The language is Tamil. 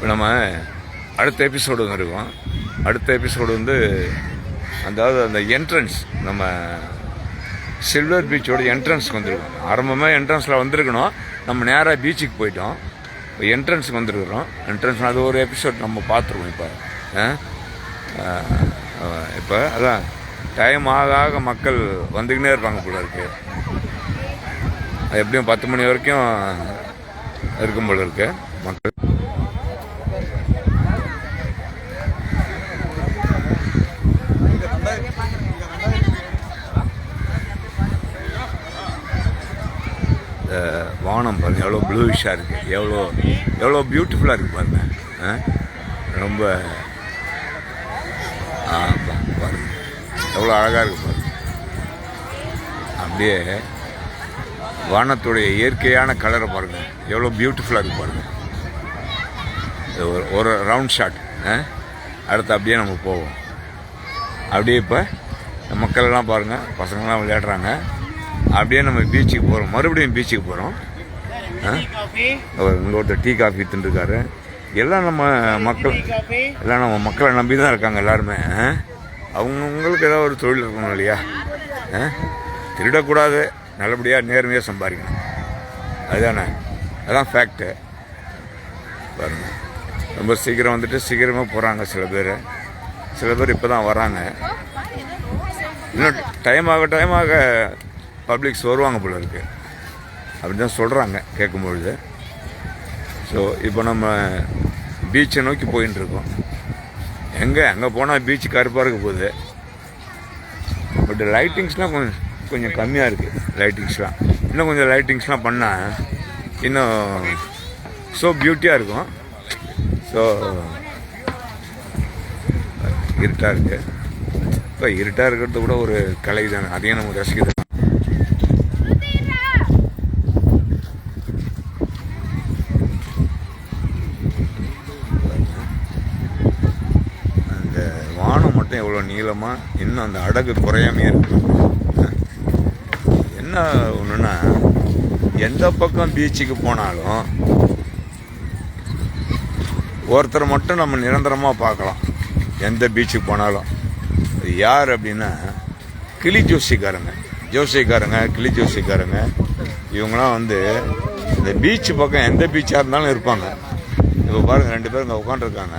இப்போ நம்ம அடுத்த எபிசோடு வந்து இருக்கோம். அடுத்த எபிசோடு வந்து அதாவது அந்த என்ட்ரன்ஸ் நம்ம சில்வர் பீச்சோட என்ட்ரன்ஸுக்கு வந்துருக்கோம். ஆரம்பமாக என்ட்ரன்ஸில் வந்திருக்கணும், நம்ம நேராக பீச்சுக்கு போயிட்டோம். இப்போ என்ட்ரன்ஸுக்கு வந்துருக்குறோம். என்ட்ரன்ஸ் அது ஒரு எபிசோட் நம்ம பார்த்துருவோம். இப்போ அதான் டைம் ஆக ஆக மக்கள் வந்துக்கினே இருப்பாங்க போல இருக்கு. அது எப்படியும் 10 மணி வரைக்கும் இருக்கும் போல இருக்கு மக்கள். வானம் பாருங்க எவ்வளோ ப்ளூஷாக இருக்குது, எவ்வளோ பியூட்டிஃபுல்லாக இருக்குது பாருங்க. ரொம்ப பாருங்க எவ்வளோ அழகாக இருக்குது பாருங்க. அப்படியே வானத்துடைய இயற்கையான கலரை பாருங்க, எவ்வளோ பியூட்டிஃபுல்லாக இருக்குது பாருங்க. ஒரு ரவுண்ட் ஷாட். அடுத்து அப்படியே நம்ம போவோம். அப்படியே இப்போ மக்கள்லாம் பாருங்கள், பசங்கள்லாம் விளையாடுறாங்க. அப்படியே நம்ம பீச்சுக்கு போகிறோம், மறுபடியும் பீச்சுக்கு போகிறோம். இங்கே ஒருத்தர் டீ காஃபி தின்றுருக்காரு. எல்லாம் நம்ம மக்களை நம்பி தான் இருக்காங்க எல்லாருமே. அவங்களுக்கு ஏதாவது ஒரு தொழில் இருக்கணும் இல்லையா? திருடக்கூடாது, நல்லபடியாக நேர்மையாக சம்பாதிக்கணும், அதுதானே? அதான் ஃபேக்ட்டு. பாருங்க ரொம்ப சீக்கிரம் வந்துட்டு சீக்கிரமாக போகிறாங்க. சில பேர் இப்போ தான் வராங்க. இன்னும் டைம் ஆக பப்ளிக்ஸ் வருவாங்க போல இருக்கு, அப்படி தான் சொல்கிறாங்க கேட்கும்பொழுது. ஸோ இப்போ நம்ம பீச்சை நோக்கி போயின்னு இருக்கோம். அங்கே போனால் பீச்சு கருப்பாக இருக்க போகுது. பட் லைட்டிங்ஸ்லாம் கொஞ்சம் கம்மியாக இருக்குது. லைட்டிங்ஸ்லாம் இன்னும் கொஞ்சம் லைட்டிங்ஸ்லாம் பண்ணால் இன்னும் ஸோ பியூட்டியாக இருக்கும். ஸோ இருட்டாக இருக்குது. இப்போ இருட்டாக இருக்கிறது கூட ஒரு கலை தானே, அதையும் நம்ம ரசிக்கிறது. அந்த வானம் மட்டும் எவ்வளோ நீளமாக, இன்னும் அந்த அடகு குறையாமே இருக்கு. என்ன ஒன்றுன்னா, எந்த பக்கம் பீச்சுக்கு போனாலும் ஒருத்தரை மட்டும் நம்ம நிரந்தரமாக பார்க்கலாம். எந்த பீச்சுக்கு போனாலும் யார் அப்படின்னா கிளி ஜோசிக்காரங்க, கிளி ஜோசிக்காரங்க. இவங்களாம் வந்து இந்த பீச்சு பக்கம் எந்த பீச்சாக இருந்தாலும் இருப்பாங்க. இப்போ பாருங்கள், 2 பேர் இங்கே உட்காந்துருக்காங்க.